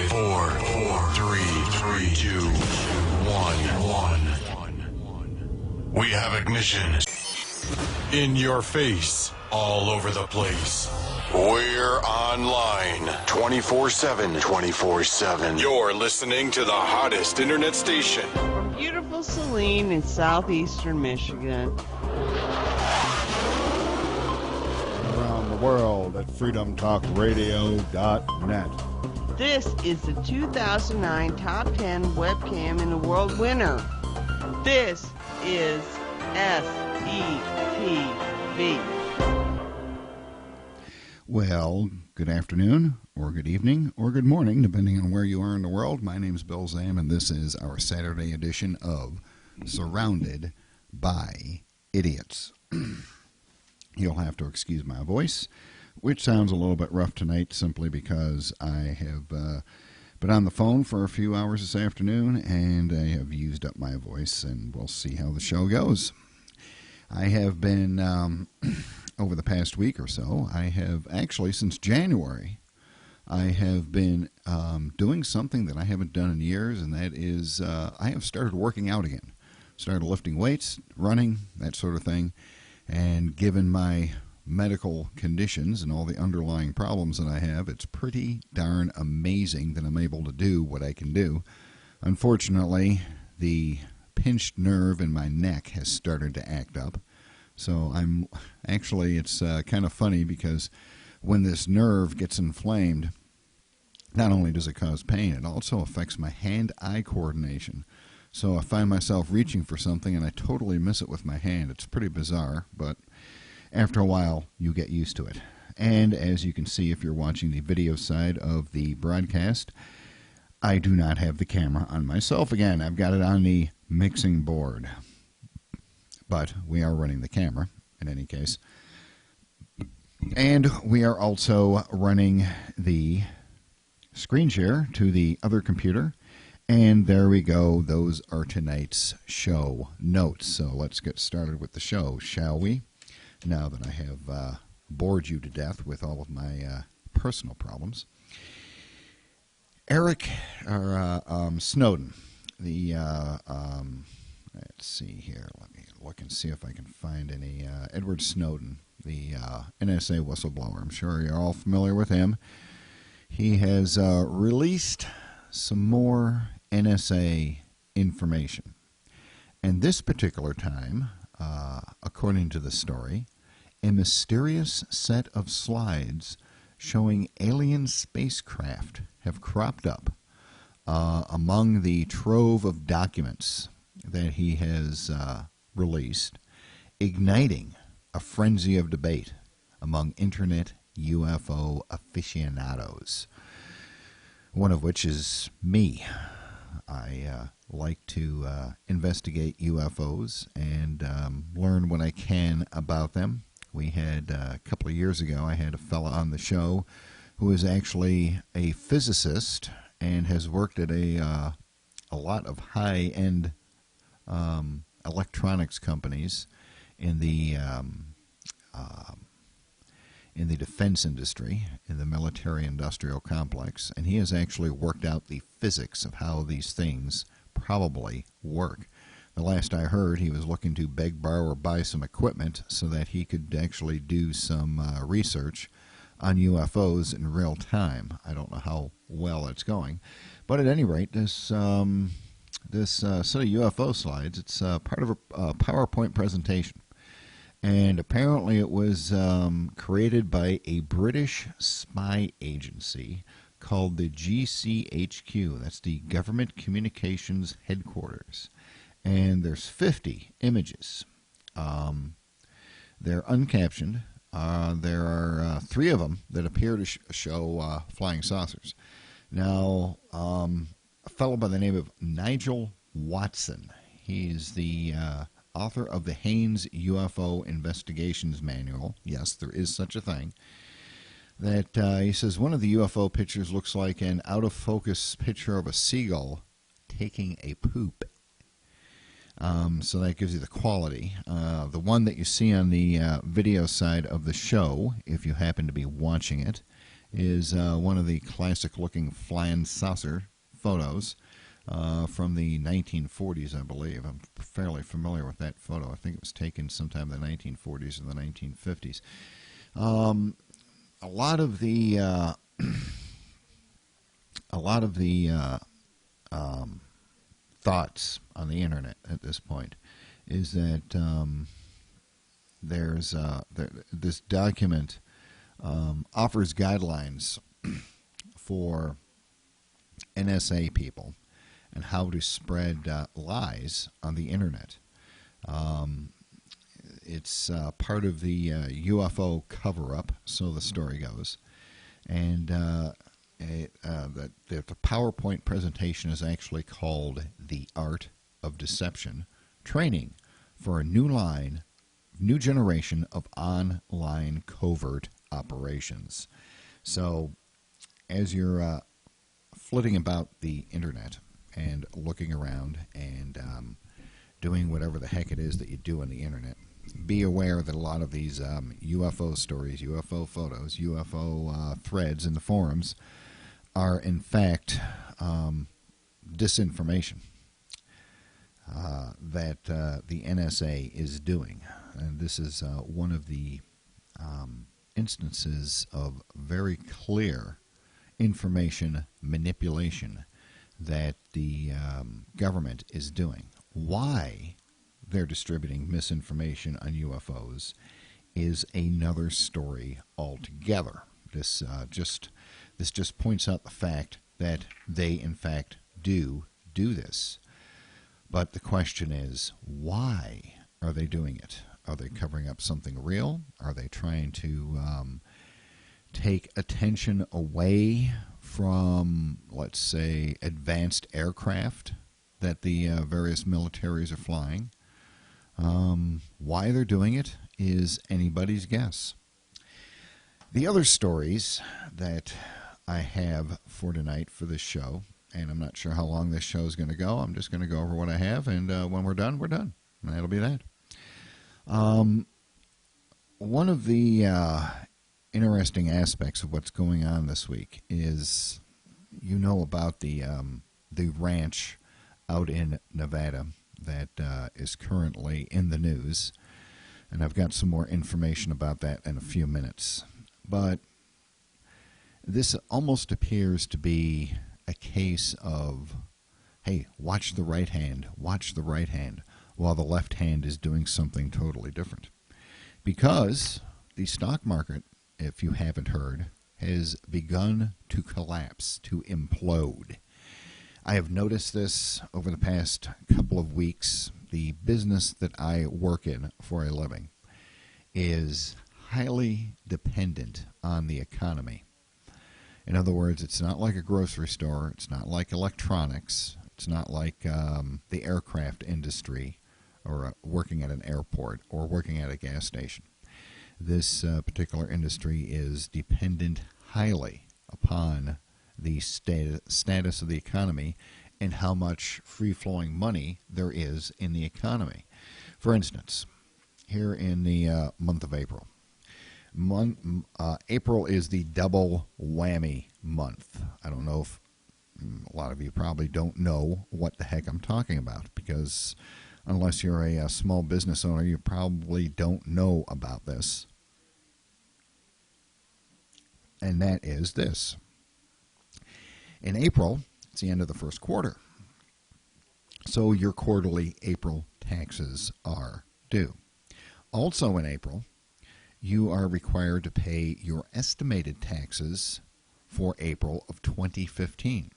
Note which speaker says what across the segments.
Speaker 1: four, three, two, one. We have ignition. In your face, all over the place. We're online 24/7. 24/7. You're listening to the hottest internet station.
Speaker 2: From beautiful Saline in southeastern Michigan.
Speaker 3: Around the world at freedomtalkradio.net.
Speaker 2: This is the 2009 Top 10 Webcam in the World winner. This is SETV.
Speaker 3: Well, good afternoon, or good evening, or good morning, depending on where you are in the world. My name is Bill Zam, and this is our Saturday edition of Surrounded by Idiots. You'll have to excuse my voice, which sounds a little bit rough tonight simply because I have been on the phone for a few hours this afternoon, and I have used up my voice, and we'll see how the show goes. I have been, over the past week or so, I have actually, since January, I have been doing something that I haven't done in years, and that is I have started working out again. Started lifting weights, running, that sort of thing, and given my medical conditions and all the underlying problems that I have, it's pretty darn amazing that I'm able to do what I can do. Unfortunately, the pinched nerve in my neck has started to act up. So it's kind of funny because when this nerve gets inflamed, not only does it cause pain, it also affects my hand-eye coordination. So I find myself reaching for something and I totally miss it with my hand. It's pretty bizarre, but after a while, you get used to it. And as you can see if you're watching the video side of the broadcast, I do not have the camera on myself again. I've got it on the mixing board. But we are running the camera, in any case. And we are also running the screen share to the other computer. And there we go. Those are tonight's show notes. So let's get started with the show, shall we? Now that I have bored you to death with all of my personal problems. Snowden, let's see here. Let me look and see if I can find any. Edward Snowden, the NSA whistleblower. I'm sure you're all familiar with him. He has released some more NSA information. And this particular time, according to the story, a mysterious set of slides showing alien spacecraft have cropped up among the trove of documents that he has released, igniting a frenzy of debate among Internet UFO aficionados, one of which is me. I like to investigate UFOs and learn what I can about them. We had, a couple of years ago, I had a fella on the show who is actually a physicist and has worked at a lot of high-end electronics companies in the defense industry, in the military-industrial complex, and he has actually worked out the physics of how these things probably work. The last I heard, he was looking to beg, borrow, or buy some equipment so that he could actually do some research on UFOs in real time. I don't know how well it's going. But at any rate, this set of UFO slides, it's part of a PowerPoint presentation. And apparently it was created by a British spy agency called the GCHQ. That's the Government Communications Headquarters. And there's 50 images. They're uncaptioned. There are 3 of them that appear to show flying saucers. Now, a fellow by the name of Nigel Watson, he's the author of the Haynes UFO Investigations Manual. Yes, there is such a thing. That he says one of the UFO pictures looks like an out-of-focus picture of a seagull taking a poop. So that gives you the quality. The one that you see on the video side of the show, if you happen to be watching it, is one of the classic-looking flying saucer photos from the 1940s, I believe. I'm fairly familiar with that photo. I think it was taken sometime in the 1940s or the 1950s. A lot of the thoughts on the internet at this point is that this document offers guidelines for NSA people and how to spread lies on the internet. It's part of the UFO cover-up, so the story goes. And the PowerPoint presentation is actually called The Art of Deception, Training for a New Generation of Online Covert Operations. So as you're flitting about the internet and looking around and doing whatever the heck it is that you do on the internet, be aware that a lot of these UFO stories, UFO photos, UFO threads in the forums are in fact disinformation that the NSA is doing. And this is one of the instances of very clear information manipulation that the government is doing. Why they're distributing misinformation on UFOs is another story altogether. This just points out the fact that they in fact do this. But the question is, why are they doing it? Are they covering up something real? Are they trying to take attention away from, let's say, advanced aircraft that the various militaries are flying? Why they're doing it is anybody's guess. The other stories that I have for tonight for this show, and I'm not sure how long this show is going to go. I'm just going to go over what I have, and when we're done, we're done. And that'll be that. One of the interesting aspects of what's going on this week is, you know, about the ranch out in Nevada that is currently in the news, and I've got some more information about that in a few minutes. But this almost appears to be a case of, hey, watch the right hand, while the left hand is doing something totally different. Because the stock market, if you haven't heard, has begun to collapse, to implode. I have noticed this over the past couple of weeks. The business that I work in for a living is highly dependent on the economy. In other words, it's not like a grocery store. It's not like electronics. It's not like the aircraft industry or working at an airport or working at a gas station. This particular industry is dependent highly upon the status of the economy and how much free-flowing money there is in the economy. For instance, here in the month of April, April is the double whammy month. I don't know if a lot of you probably don't know what the heck I'm talking about, because unless you're a small business owner, you probably don't know about this. And that is this. In April, it's the end of the first quarter. So your quarterly April taxes are due. Also in April, you are required to pay your estimated taxes for April of 2015.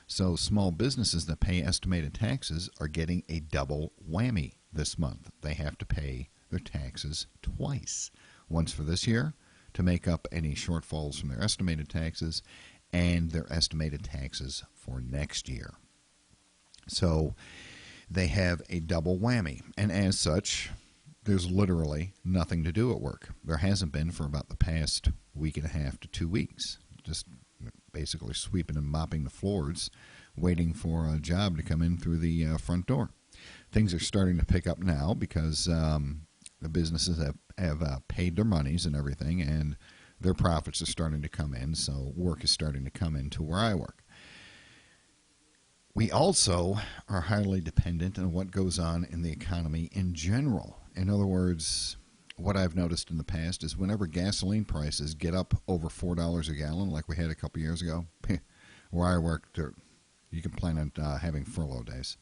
Speaker 3: So small businesses that pay estimated taxes are getting a double whammy this month. They have to pay their taxes twice. Once for this year to make up any shortfalls from their estimated taxes, and their estimated taxes for next year. So they have a double whammy. And as such, there's literally nothing to do at work. There hasn't been for about the past week and a half to 2 weeks. Just basically sweeping and mopping the floors, waiting for a job to come in through the front door. Things are starting to pick up now because the businesses have paid their monies and everything, and their profits are starting to come in, so work is starting to come into where I work. We also are highly dependent on what goes on in the economy in general. In other words, what I've noticed in the past is whenever gasoline prices get up over $4 a gallon, like we had a couple years ago, where I worked, you can plan on having furlough days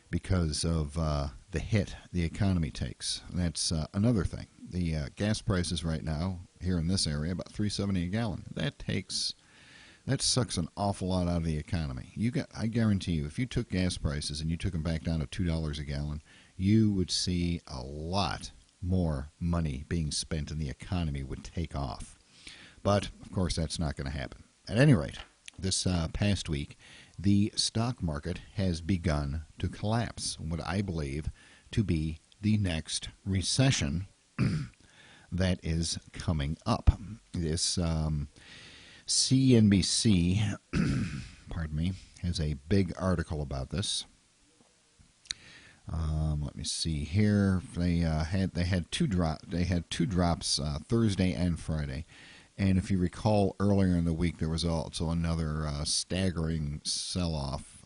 Speaker 3: because of the hit the economy takes. That's another thing. The gas prices right now here in this area, about $3.70 a gallon. That sucks an awful lot out of the economy. I guarantee you, if you took gas prices and you took them back down to $2 a gallon, you would see a lot more money being spent and the economy would take off. But, of course, that's not going to happen. At any rate, this past week, the stock market has begun to collapse, what I believe to be the next recession that is coming up. This CNBC, pardon me, has a big article about this. Let me see here. They had two drops Thursday and Friday, and if you recall, earlier in the week there was also another staggering sell-off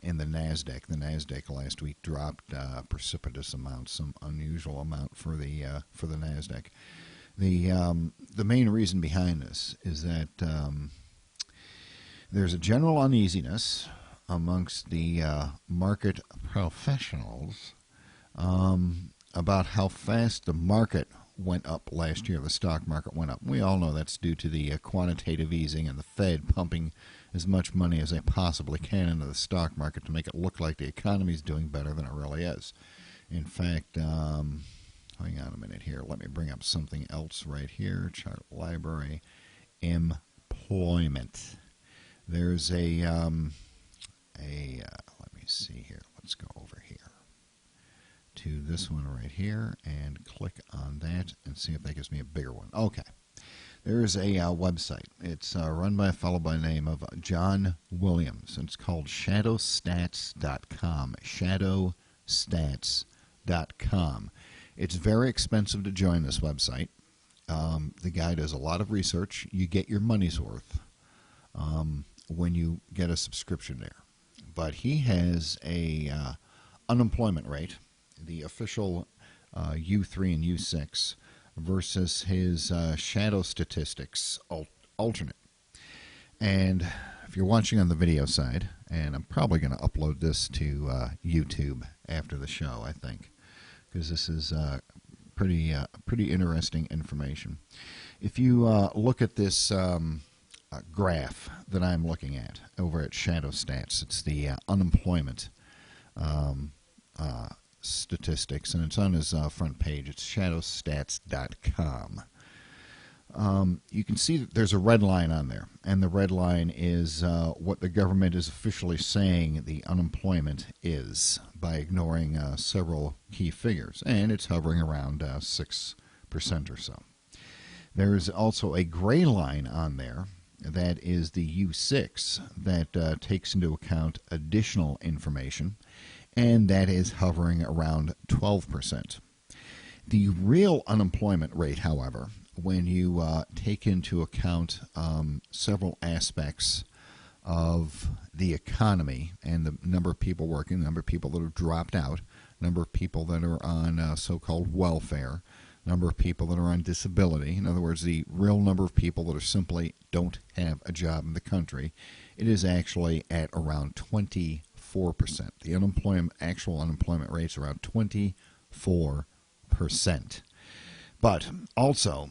Speaker 3: in the Nasdaq. The Nasdaq last week dropped precipitous amounts, some unusual amount for the Nasdaq. The main reason behind this is that there's a general uneasiness amongst the market professionals about how fast the market went up last year. The stock market went up. We all know that's due to the quantitative easing and the Fed pumping as much money as they possibly can into the stock market to make it look like the economy is doing better than it really is. In fact, hang on a minute here. Let me bring up something else right here. Chart library, employment. There's let me see here. Let's go over here to this one right here and click on that and see if that gives me a bigger one. Okay. There is a website. It's run by a fellow by the name of John Williams. And it's called shadowstats.com. Shadowstats.com. It's very expensive to join this website. The guy does a lot of research. You get your money's worth when you get a subscription there. But he has a unemployment rate, the official U3 and U6, versus his shadow statistics alternate. And if you're watching on the video side, and I'm probably going to upload this to YouTube after the show, I think, because this is pretty interesting information. If you look at this graph that I'm looking at over at Shadow Stats, it's the unemployment statistics, and it's on his front page. It's shadowstats.com. You can see that there's a red line on there, and the red line is what the government is officially saying the unemployment is by ignoring several key figures, and it's hovering around 6% or so. There's also a gray line on there that is the U6 that takes into account additional information, and that is hovering around 12%. The real unemployment rate, however, when you take into account several aspects of the economy and the number of people working, the number of people that have dropped out, number of people that are on so-called welfare, number of people that are on disability, in other words, the real number of people that are simply don't have a job in the country, it is actually at around 24%. The actual unemployment rate is around 24%. But also,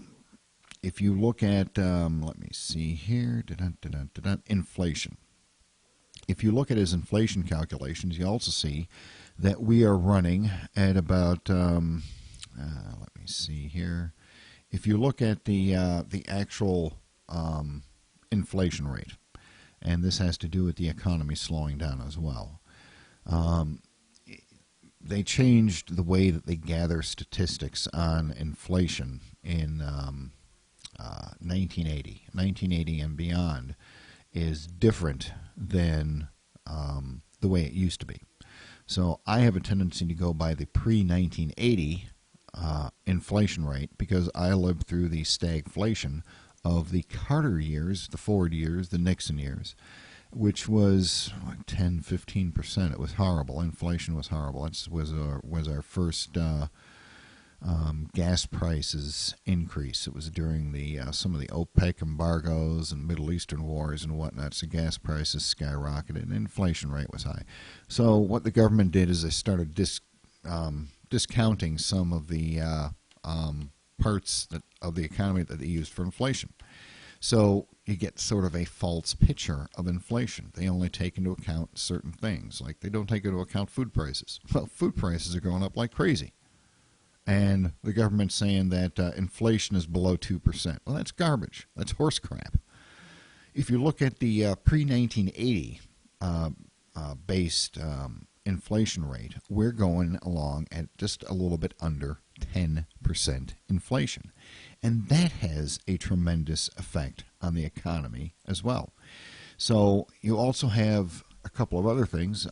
Speaker 3: if you look at, let me see here, inflation. If you look at his inflation calculations, you also see that we are running at about, let me see here. If you look at the actual inflation rate, and this has to do with the economy slowing down as well, they changed the way that they gather statistics on inflation in 1980. 1980 and beyond is different than the way it used to be. So I have a tendency to go by the pre-1980 inflation rate because I lived through the stagflation of the Carter years, the Ford years, the Nixon years, which was like 10, 15%. It was horrible. Inflation was horrible. It was our first gas prices increase. It was during the some of the OPEC embargoes and Middle Eastern wars and whatnot. So gas prices skyrocketed and inflation rate was high. So what the government did is they started discounting some of the parts of the economy that they used for inflation. So you get sort of a false picture of inflation. They only take into account certain things, like they don't take into account food prices. Well, food prices are going up like crazy. And the government's saying that inflation is below 2%. Well, that's garbage. That's horse crap. If you look at the pre-1980 based inflation rate, we're going along at just a little bit under 10% inflation. And that has a tremendous effect on the economy as well. So you also have a couple of other things.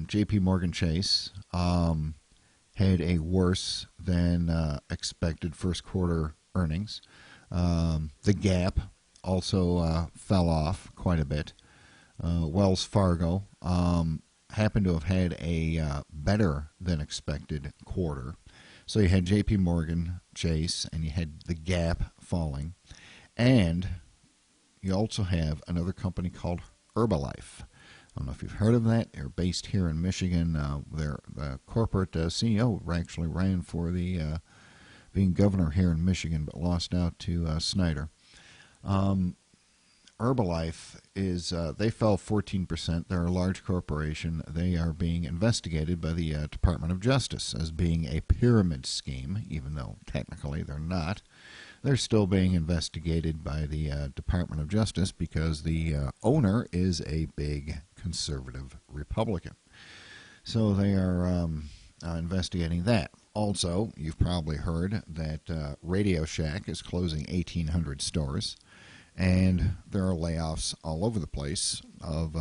Speaker 3: J.P. Morgan Chase had a worse than expected first quarter earnings. The Gap also fell off quite a bit. Wells Fargo happened to have had a better than expected quarter. So you had J.P. Morgan Chase and you had the Gap falling. And you also have another company called Herbalife. I don't know if you've heard of that. They're based here in Michigan. Their corporate CEO actually ran for the being governor here in Michigan, but lost out to Snyder. Herbalife is they fell 14%. They're a large corporation. They are being investigated by the Department of Justice as being a pyramid scheme, even though technically they're not. They're still being investigated by the Department of Justice because the owner is a big conservative Republican. So they are investigating that. Also, you've probably heard that Radio Shack is closing 1,800 stores, and there are layoffs all over the place of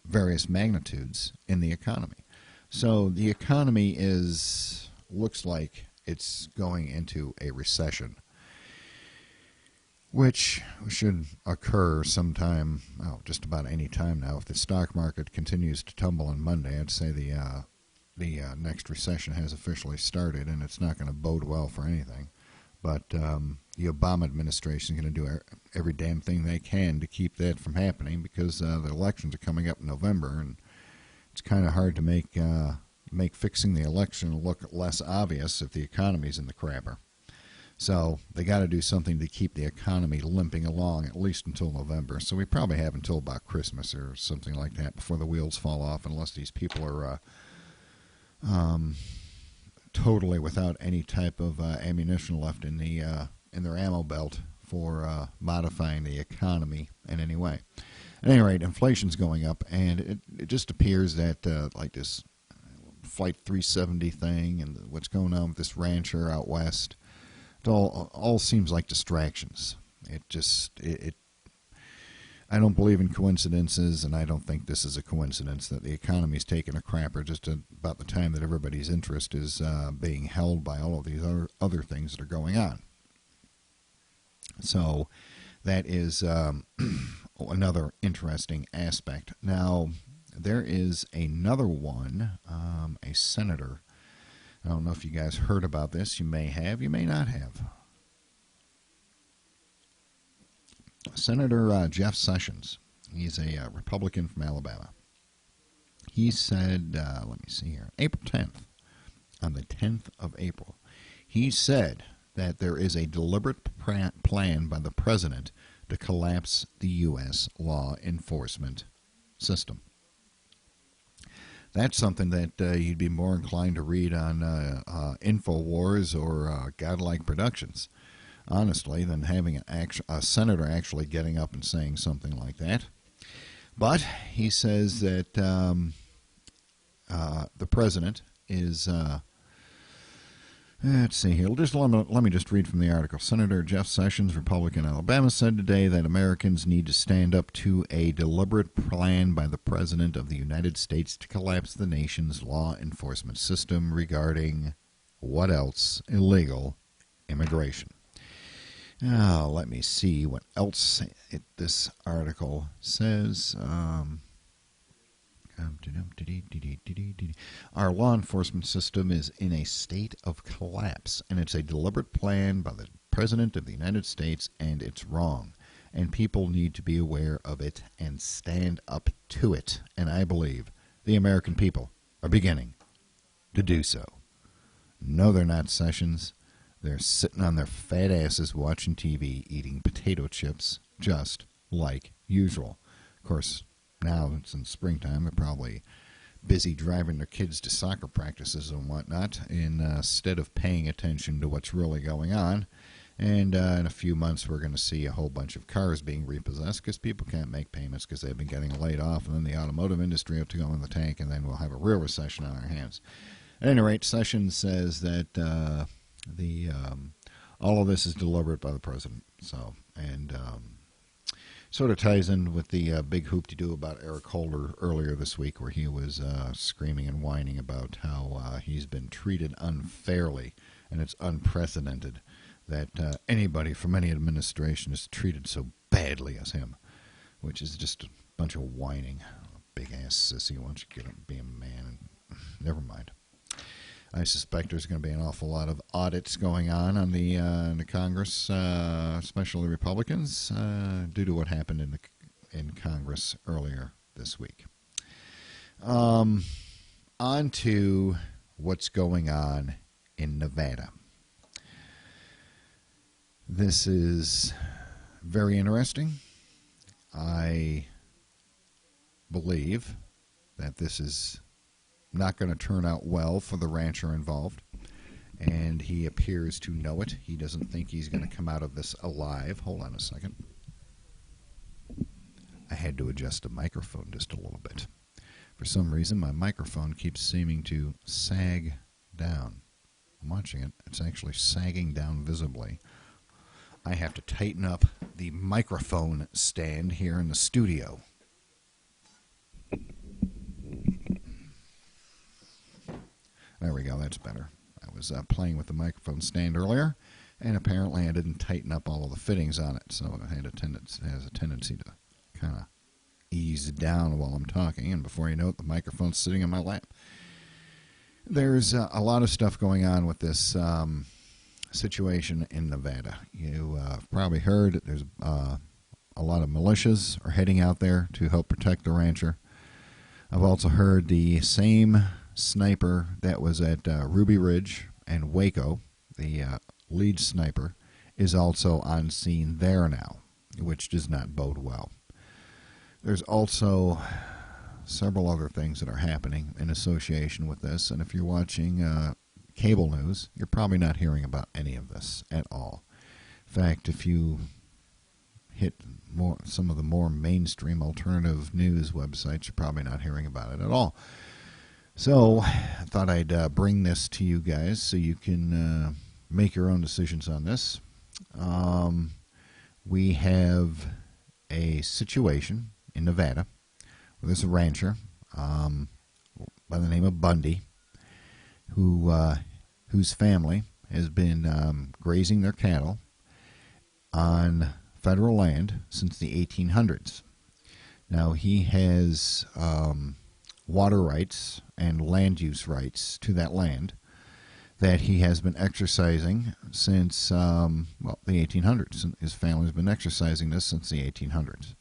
Speaker 3: various magnitudes in the economy. So the economy looks like it's going into a recession, which should occur sometime, just about any time now. If the stock market continues to tumble on Monday, I'd say the next recession has officially started, and it's not going to bode well for anything. But the Obama administration is going to do every damn thing they can to keep that from happening because the elections are coming up in November, and it's kind of hard to make fixing the election look less obvious if the economy's in the crapper. So they got to do something to keep the economy limping along at least until November. So we probably have until about Christmas or something like that before the wheels fall off, unless these people are totally without any type of ammunition left in their ammo belt for modifying the economy in any way. At any rate, inflation's going up, and it just appears that like this Flight 370 thing and what's going on with this rancher out west, it all seems like distractions. I don't believe in coincidences, and I don't think this is a coincidence that the economy's taking a crapper just about the time that everybody's interest is being held by all of these other things that are going on. So that is another interesting aspect. Now, there is another one, a senator. I don't know if you guys heard about this. You may have, you may not have. Senator Jeff Sessions, he's a Republican from Alabama. He said, let me see here, April 10th, on the 10th of April, he said that there is a deliberate plan by the president to collapse the U.S. law enforcement system. That's something that you'd be more inclined to read on InfoWars or Godlike Productions, honestly, than having a senator actually getting up and saying something like that. But he says that the president is... let's see here. Let me just read from the article. Senator Jeff Sessions, Republican, Alabama, said today that Americans need to stand up to a deliberate plan by the President of the United States to collapse the nation's law enforcement system regarding What else? Illegal immigration. Now, let me see what else this article says. Our law enforcement system is in a state of collapse, and it's a deliberate plan by the President of the United States, and it's wrong. And people need to be aware of it and stand up to it. And I believe the American people are beginning to do so. No, they're not, Sessions. They're sitting on their fat asses watching TV, eating potato chips, just like usual. Of course, now it's in springtime. They're probably busy driving their kids to soccer practices and whatnot instead of paying attention to what's really going on. And in a few months, we're going to see a whole bunch of cars being repossessed because people can't make payments because they've been getting laid off. And then the automotive industry will go in the tank, and then we'll have a real recession on our hands. At any rate, Sessions says that all of this is deliberate by the president. So, and sort of ties in with the big hoop-de-doo about Eric Holder earlier this week, where he was screaming and whining about how he's been treated unfairly, and it's unprecedented that anybody from any administration is treated so badly as him, which is just a bunch of whining. Big-ass sissy, why don't you get up and be a man? Never mind. I suspect there's going to be an awful lot of audits going on the Congress, especially Republicans, due to what happened in Congress earlier this week. On to what's going on in Nevada. This is very interesting. I believe that this is not going to turn out well for the rancher involved, and he appears to know it. He doesn't think he's going to come out of this alive. Hold on a second. I had to adjust the microphone just a little bit. For some reason, my microphone keeps seeming to sag down. I'm watching it. It's actually sagging down visibly. I have to tighten up the microphone stand here in the studio. There we go, that's better. I was playing with the microphone stand earlier, and apparently I didn't tighten up all of the fittings on it, so it has a tendency to kind of ease down while I'm talking, and before you know it, the microphone's sitting in my lap. There's a lot of stuff going on with this situation in Nevada. You probably heard that there's a lot of militias are heading out there to help protect the rancher. I've also heard the same sniper that was at Ruby Ridge and Waco, the lead sniper, is also on scene there now, which does not bode well. There's also several other things that are happening in association with this, and if you're watching cable news, you're probably not hearing about any of this at all. In fact, if you hit some of the more mainstream alternative news websites, you're probably not hearing about it at all. So I thought I'd bring this to you guys so you can make your own decisions on this. We have a situation in Nevada where there's a rancher by the name of Bundy whose family has been grazing their cattle on federal land since the 1800s. Now, he has water rights and land use rights to that land that he has been exercising since, the 1800s. His family's been exercising this since the 1800s.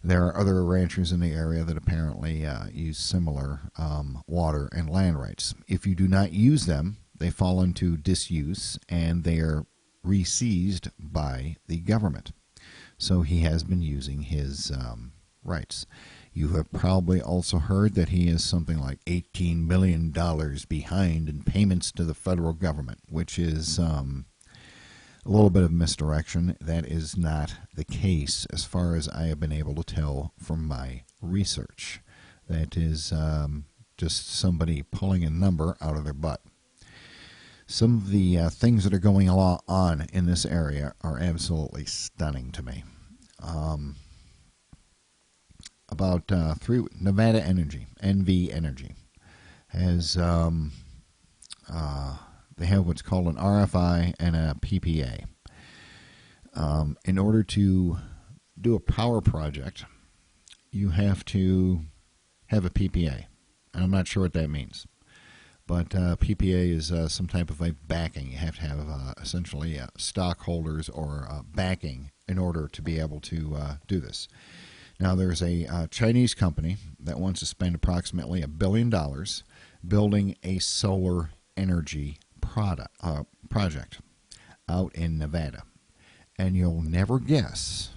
Speaker 3: There are other ranchers in the area that apparently use similar water and land rights. If you do not use them, they fall into disuse and they are re-seized by the government. So he has been using his rights. You have probably also heard that he is something like $18 million behind in payments to the federal government, which is a little bit of misdirection. That is not the case as far as I have been able to tell from my research. That is just somebody pulling a number out of their butt. Some of the things that are going on in this area are absolutely stunning to me. Nevada Energy, NV Energy, has They have what's called an RFI and a PPA. In order to do a power project, you have to have a PPA. And I'm not sure what that means. But PPA is some type of a backing. You have to have essentially stockholders or backing in order to be able to do this. Now, there's a Chinese company that wants to spend approximately $1 billion building a solar energy project out in Nevada. And you'll never guess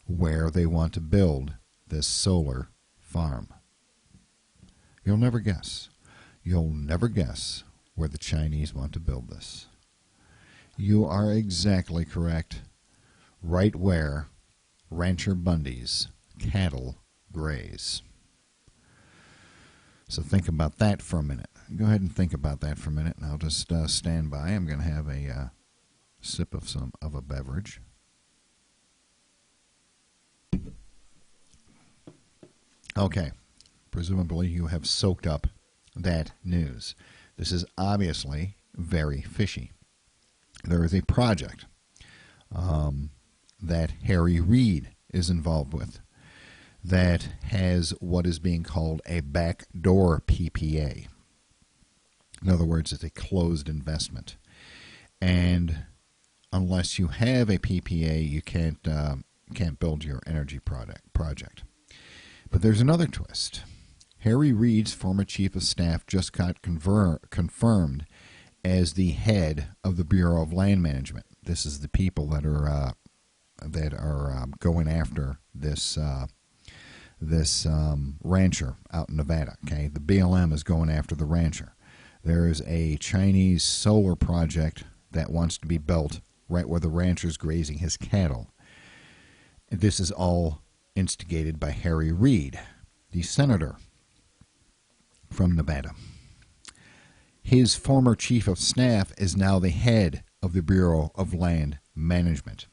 Speaker 3: where they want to build this solar farm. You'll never guess. You'll never guess where the Chinese want to build this. You are exactly correct. Right where Rancher Bundy's cattle graze. So think about that for a minute. Go ahead and think about that for a minute, and I'll just stand by. I'm going to have a sip of a beverage. Okay. Presumably you have soaked up that news. This is obviously very fishy. There is a project that Reid is involved with that has what is being called a backdoor PPA. In other words, it's a closed investment. And unless you have a PPA, you can't build your energy project. But there's another twist. Reid's former chief of staff just got confirmed as the head of the Bureau of Land Management. This is the people that are going after this rancher out in Nevada. Okay, the BLM is going after the rancher. There is a Chinese solar project that wants to be built right where the rancher's grazing his cattle. This is all instigated by Reid, the senator from Nevada. His former chief of staff is now the head of the Bureau of Land Management.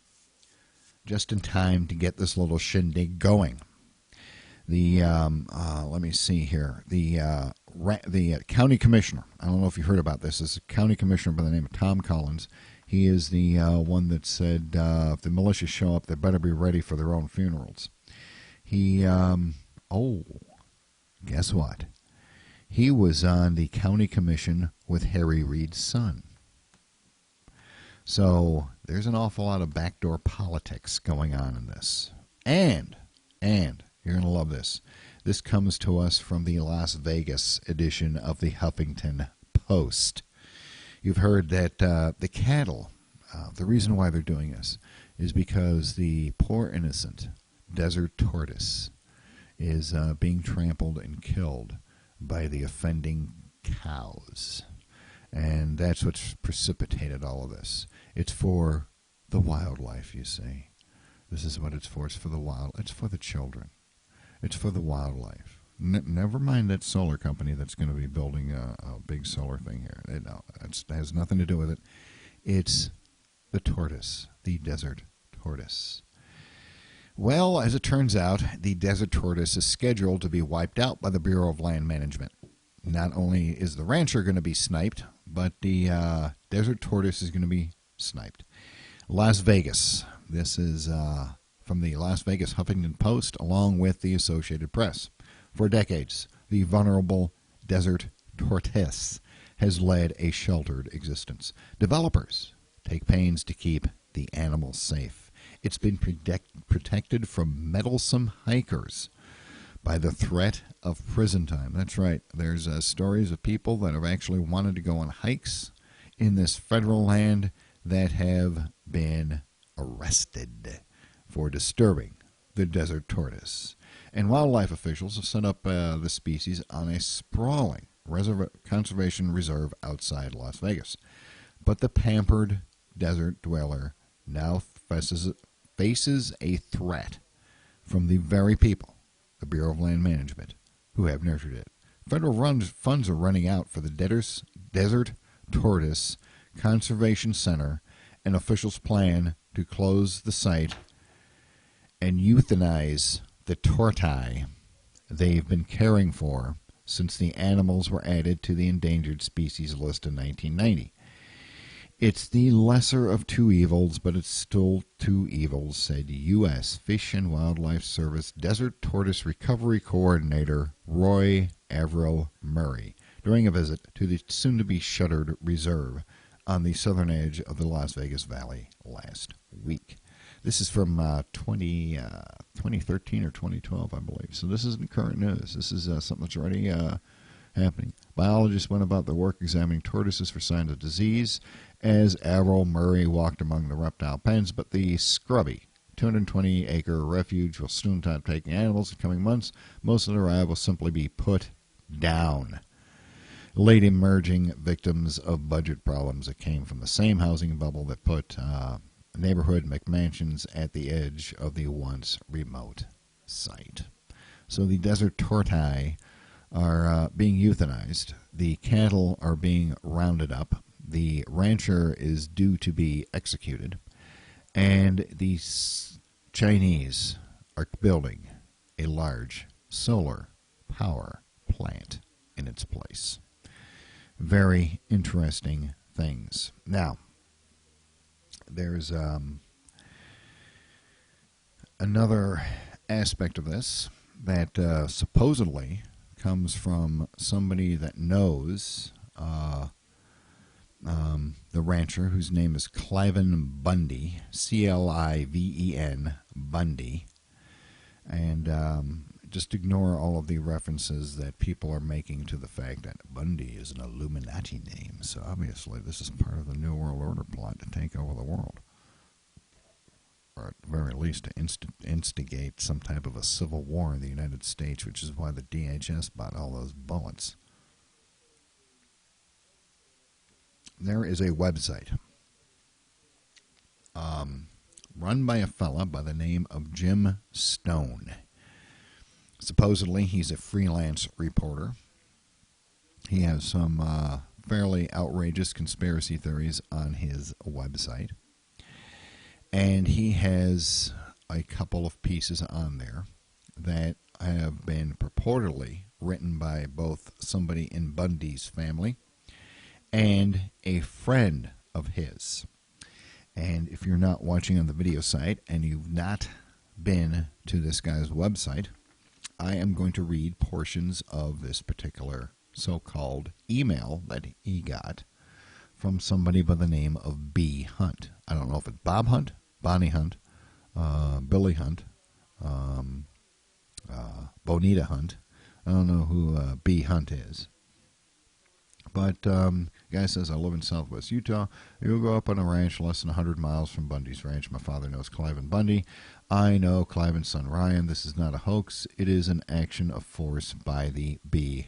Speaker 3: Just in time to get this little shindig going. The let me see here. The county commissioner. I don't know if you heard about this. This is a county commissioner by the name of Tom Collins. He is the one that said if the militia show up, they better be ready for their own funerals. Guess what? He was on the county commission with Reid's son. So there's an awful lot of backdoor politics going on in this. And you're going to love this. This comes to us from the Las Vegas edition of the Huffington Post. You've heard that the cattle, the reason why they're doing this is because the poor innocent desert tortoise is being trampled and killed by the offending cows. And that's what's precipitated all of this. It's for the wildlife, you see. This is what it's for. It's for the wild. It's for the children. It's for the wildlife. Never mind that solar company that's going to be building a big solar thing here. It has nothing to do with it. It's the tortoise, the desert tortoise. Well, as it turns out, the desert tortoise is scheduled to be wiped out by the Bureau of Land Management. Not only is the rancher going to be sniped, but the desert tortoise is going to be sniped. Las Vegas. This is from the Las Vegas Huffington Post, along with the Associated Press. For decades, the vulnerable desert tortoise has led a sheltered existence. Developers take pains to keep the animal safe. It's been protected from meddlesome hikers by the threat of prison time. That's right. There's stories of people that have actually wanted to go on hikes in this federal land that have been arrested for disturbing the desert tortoise. And wildlife officials have set up the species on a sprawling conservation reserve outside Las Vegas. But the pampered desert dweller now faces a threat from the very people, the Bureau of Land Management, who have nurtured it. Federal funds are running out for the Desert Tortoise Conservation Center, and officials plan to close the site and euthanize the tortoise they've been caring for since the animals were added to the endangered species list in 1990. It's the lesser of two evils, but it's still two evils, said U.S. Fish and Wildlife Service Desert Tortoise Recovery Coordinator Roy Avril Murray during a visit to the soon-to-be shuttered reserve on the southern edge of the Las Vegas Valley last week. This is from 2013 or 2012, I believe. So this isn't current news. This is something that's already happening. Biologists went about their work examining tortoises for signs of disease as Avril Murray walked among the reptile pens, but the scrubby 220-acre refuge will soon stop taking animals in coming months. Most of the arrive will simply be put down. Late emerging victims of budget problems that came from the same housing bubble that put neighborhood McMansions at the edge of the once remote site. So the desert tortoise are being euthanized. The cattle are being rounded up. The rancher is due to be executed. And the Chinese are building a large solar power plant in its place. Very interesting things. Now, there's another aspect of this that supposedly comes from somebody that knows the rancher, whose name is Cliven Bundy, Cliven Bundy, and just ignore all of the references that people are making to the fact that Bundy is an Illuminati name. So obviously this is part of the New World Order plot to take over the world, or at the very least to instigate some type of a civil war in the United States, which is why the DHS bought all those bullets. There is a website run by a fella by the name of Jim Stone. Supposedly, he's a freelance reporter. He has some fairly outrageous conspiracy theories on his website. And he has a couple of pieces on there that have been purportedly written by both somebody in Bundy's family and a friend of his. And if you're not watching on the video site and you've not been to this guy's website, I am going to read portions of this particular so-called email that he got from somebody by the name of B. Hunt. I don't know if it's Bob Hunt, Bonnie Hunt, Billy Hunt, Bonita Hunt. I don't know who B. Hunt is. But guy says, I live in southwest Utah. You'll go up on a ranch less than 100 miles from Bundy's ranch. My father knows Cliven Bundy. I know Cliven's son Ryan. This is not a hoax. It is an action of force by the BLM.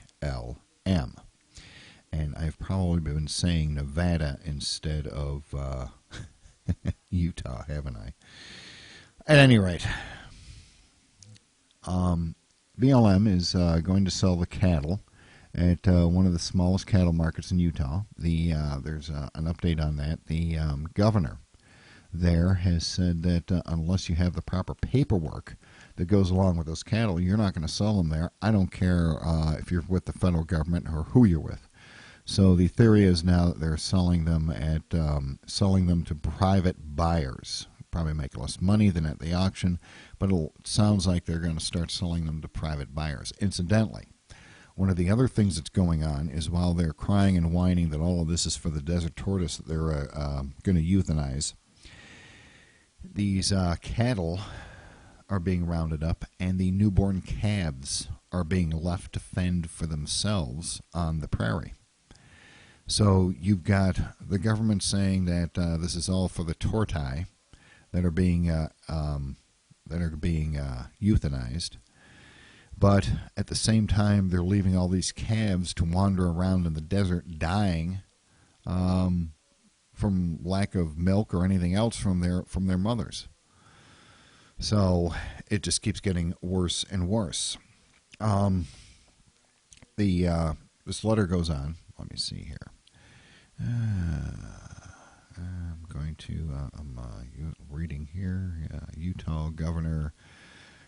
Speaker 3: And I've probably been saying Nevada instead of Utah, haven't I? At any rate, BLM is going to sell the cattle at one of the smallest cattle markets in Utah. There's an update on that. The governor there has said that unless you have the proper paperwork that goes along with those cattle, you're not going to sell them there. I don't care if you're with the federal government or who you're with. So the theory is now that they're selling them to private buyers. Probably make less money than at the auction, but it sounds like they're going to start selling them to private buyers. Incidentally, one of the other things that's going on is while they're crying and whining that all of this is for the desert tortoise that they're going to euthanize, these cattle are being rounded up and the newborn calves are being left to fend for themselves on the prairie. So you've got the government saying that this is all for the tortoise that are being euthanized. But at the same time, they're leaving all these calves to wander around in the desert dying from lack of milk or anything else from their mothers. So it just keeps getting worse and worse. This letter goes on. Let me see here. I'm reading here. Utah Governor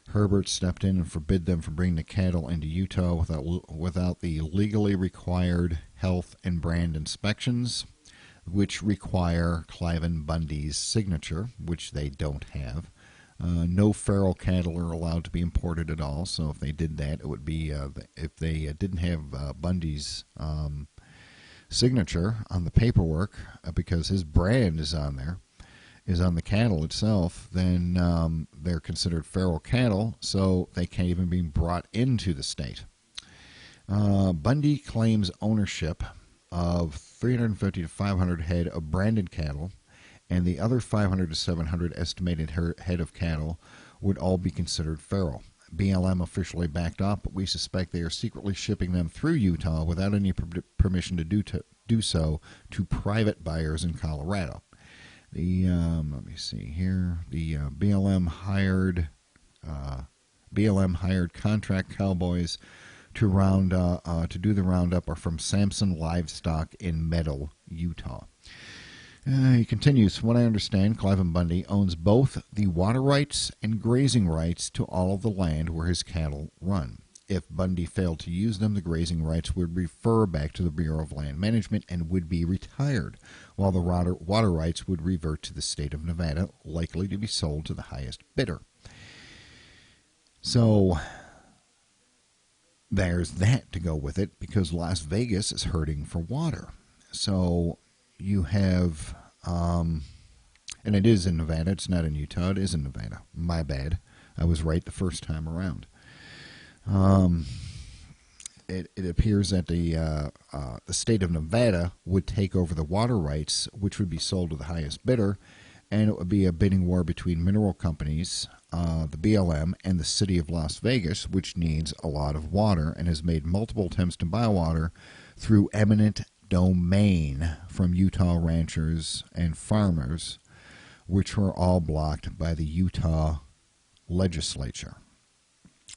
Speaker 3: Herbert stepped in and forbid them from bringing the cattle into Utah without the legally required health and brand inspections. which require Cliven Bundy's signature, which they don't have. No feral cattle are allowed to be imported at all, so if they did that, it would be, if they didn't have Bundy's signature on the paperwork, because his brand is on there, is on the cattle itself, then they're considered feral cattle, so they can't even be brought into the state. Bundy claims ownership of 350 to 500 head of branded cattle, and the other 500 to 700 estimated head of cattle would all be considered feral. BLM officially backed off, but we suspect they are secretly shipping them through Utah without any permission to do so to private buyers in Colorado. The let me see here. The BLM hired contract cowboys to do the roundup are from Samson Livestock in Meadow, Utah. He continues, from what I understand, Cliven Bundy owns both the water rights and grazing rights to all of the land where his cattle run. If Bundy failed to use them, the grazing rights would refer back to the Bureau of Land Management and would be retired, while the water rights would revert to the state of Nevada, likely to be sold to the highest bidder. So there's that to go with it, because Las Vegas is hurting for water. So you have, and it is in Nevada. It's not in Utah. It is in Nevada. My bad. I was right the first time around. It appears that the state of Nevada would take over the water rights, which would be sold to the highest bidder, and it would be a bidding war between mineral companies, the BLM, and the city of Las Vegas, which needs a lot of water and has made multiple attempts to buy water through eminent domain from Utah ranchers and farmers, which were all blocked by the Utah legislature.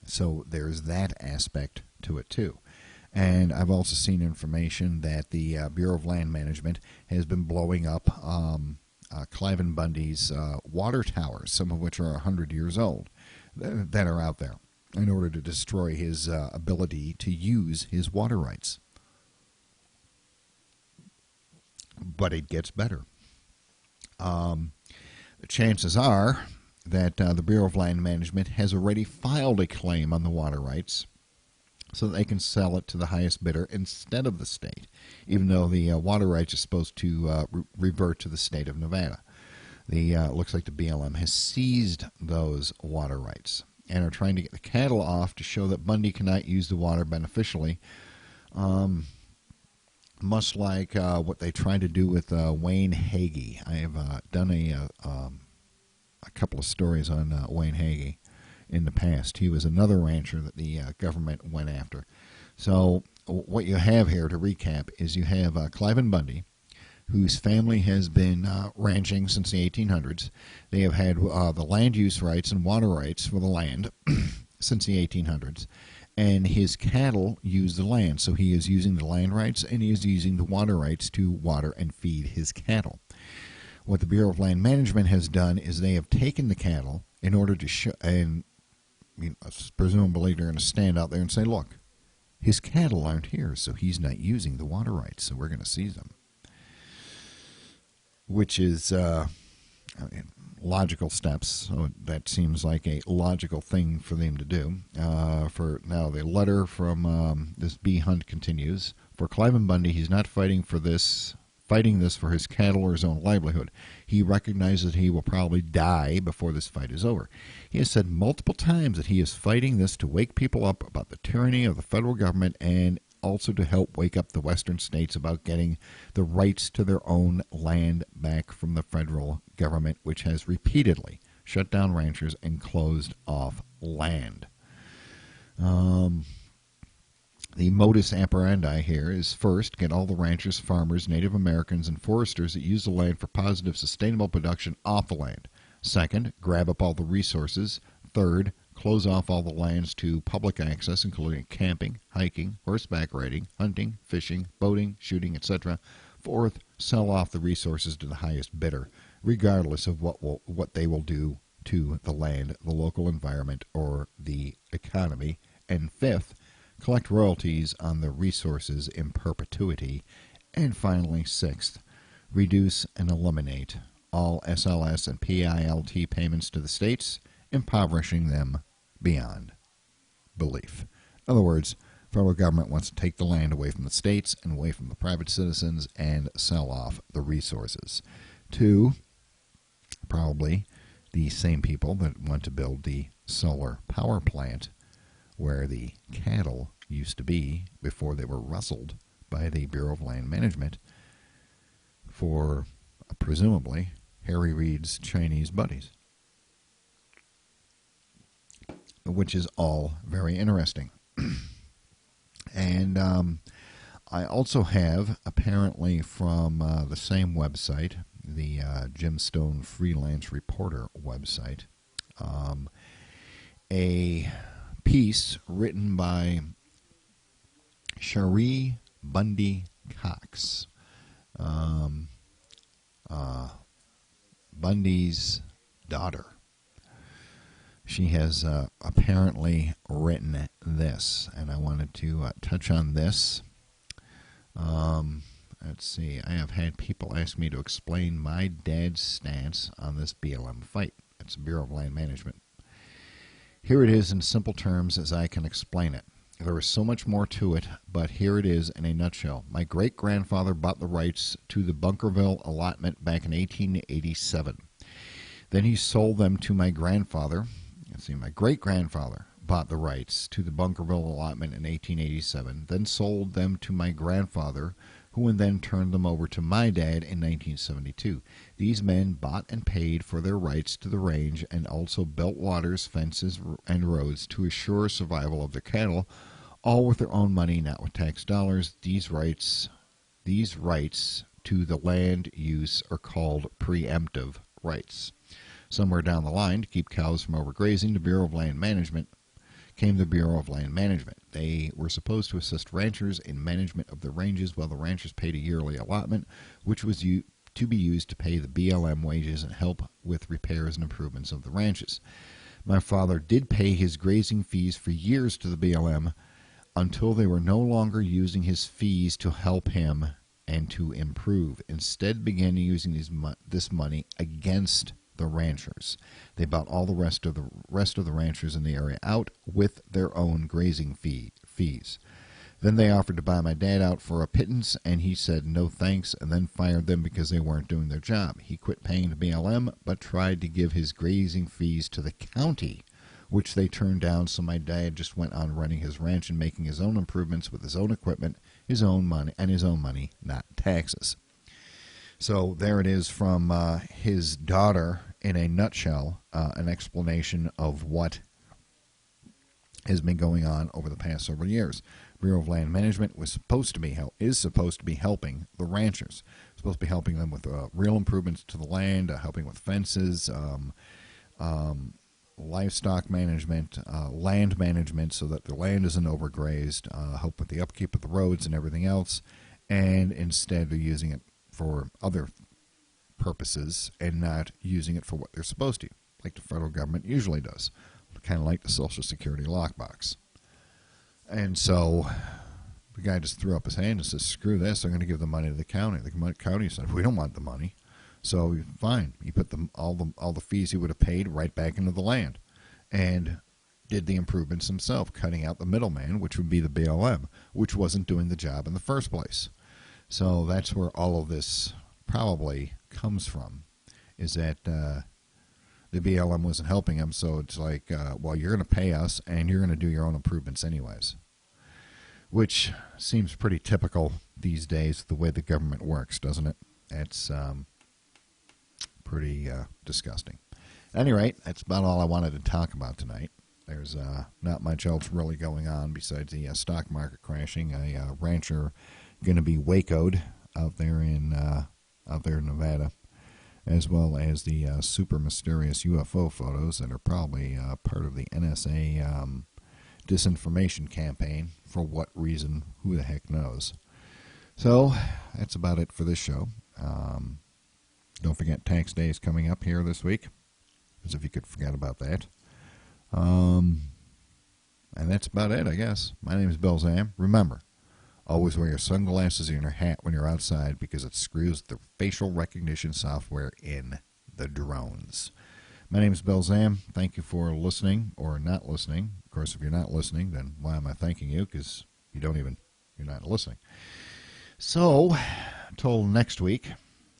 Speaker 3: So there's that aspect to it too. And I've also seen information that the Bureau of Land Management has been blowing up Cliven Bundy's water towers, some of which are 100 years old, that are out there, in order to destroy his ability to use his water rights. But it gets better. The chances are that the Bureau of Land Management has already filed a claim on the water rights so that they can sell it to the highest bidder instead of the state, even though the water rights are supposed to revert to the state of Nevada. Looks like the BLM has seized those water rights and are trying to get the cattle off to show that Bundy cannot use the water beneficially, much like what they tried to do with Wayne Hagee. I have done a couple of stories on Wayne Hagee in the past. He was another rancher that the government went after. So what you have here, to recap, is you have Cliven Bundy, whose family has been ranching since the 1800s. They have had the land use rights and water rights for the land since the 1800s. And his cattle use the land, so he is using the land rights and he is using the water rights to water and feed his cattle. What the Bureau of Land Management has done is they have taken the cattle in order to show, and presumably they're going to stand out there and say, look, his cattle aren't here, so he's not using the water rights, so we're going to seize them. Which is logical steps. So that seems like a logical thing for them to do. For now, the letter from this bee hunt continues. For Cliven Bundy, he's not fighting this for his cattle or his own livelihood. He recognizes that he will probably die before this fight is over. He has said multiple times that he is fighting this to wake people up about the tyranny of the federal government and also to help wake up the western states about getting the rights to their own land back from the federal government, which has repeatedly shut down ranchers and closed off land. The modus operandi here is, first, get all the ranchers, farmers, Native Americans, and foresters that use the land for positive, sustainable production off the land. Second, grab up all the resources. Third, close off all the lands to public access, including camping, hiking, horseback riding, hunting, fishing, boating, shooting, etc. Fourth, sell off the resources to the highest bidder, regardless of what they will do to the land, the local environment, or the economy. And fifth, collect royalties on the resources in perpetuity. And finally, sixth, reduce and eliminate all SLS and PILT payments to the states, impoverishing them beyond belief. In other words, the federal government wants to take the land away from the states and away from the private citizens and sell off the resources to probably the same people that want to build the solar power plant where the cattle used to be before they were rustled by the Bureau of Land Management for presumably Harry Reid's Chinese buddies, which is all very interesting. And I also have, apparently from the same website, the Jim Stone Freelance Reporter website, a piece written by Reid Bundy Cox, Bundy's daughter. She has apparently written this, and I wanted to touch on this. Let's see. I have had people ask me to explain my dad's stance on this BLM fight. It's Bureau of Land Management. Here it is in simple terms as I can explain it. There is so much more to it, but here it is in a nutshell. My great-grandfather bought the rights to the Bunkerville allotment back in 1887. Then he sold them to my grandfather. Let's see, my great-grandfather bought the rights to the Bunkerville allotment in 1887, then sold them to my grandfather, who then turned them over to my dad in 1972. These men bought and paid for their rights to the range and also built waters, fences, and roads to assure survival of their cattle, all with their own money, not with tax dollars. These rights to the land use are called preemptive rights. Somewhere down the line, to keep cows from overgrazing, the Bureau of Land Management came the Bureau of Land Management. They were supposed to assist ranchers in management of the ranges while the ranchers paid a yearly allotment, which was to be used to pay the BLM wages and help with repairs and improvements of the ranches. My father did pay his grazing fees for years to the BLM until they were no longer using his fees to help him and to improve. Instead, began using this money against the ranchers. They bought all the rest of the ranchers in the area out with their own grazing fees. Then they offered to buy my dad out for a pittance, and he said no thanks, and then fired them because they weren't doing their job. He quit paying the BLM, but tried to give his grazing fees to the county, which they turned down, so my dad just went on running his ranch and making his own improvements with his own equipment, his own money, not taxes. So there it is from his daughter in a nutshell, an explanation of what has been going on over the past several years. Bureau of Land Management is supposed to be helping the ranchers. It's supposed to be helping them with real improvements to the land, helping with fences, livestock management, land management so that the land isn't overgrazed, help with the upkeep of the roads and everything else, and instead they're using it for other purposes and not using it for what they're supposed to, like the federal government usually does, kind of like the Social Security lockbox. And so the guy just threw up his hand and says, screw this, I'm going to give the money to the county. The county said, we don't want the money. So fine, he put all the fees he would have paid right back into the land and did the improvements himself, cutting out the middleman, which would be the BLM, which wasn't doing the job in the first place. So that's where all of this probably comes from, is that the BLM wasn't helping him, so it's like, well, you're going to pay us, and you're going to do your own improvements anyways, which seems pretty typical these days, the way the government works, doesn't it? It's pretty disgusting. At any rate, that's about all I wanted to talk about tonight. There's not much else really going on besides the stock market crashing. A rancher going to be Waco'd out there in Nevada, as well as the super mysterious UFO photos that are probably part of the NSA disinformation campaign. For what reason? Who the heck knows? So that's about it for this show. Don't forget tax day is coming up here this week, as if you could forget about that. And that's about it, I guess. My name is Bill Zam. Remember, Always wear your sunglasses and your hat when you're outside because it screws the facial recognition software in the drones. My name is Bill Zam. Thank you for listening or not listening. Of course, if you're not listening, then why am I thanking you? Because you're not listening. So, till next week,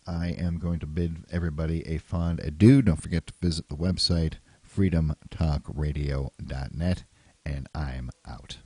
Speaker 3: I am going to bid everybody a fond adieu. Don't forget to visit the website, freedomtalkradio.net, and I'm out.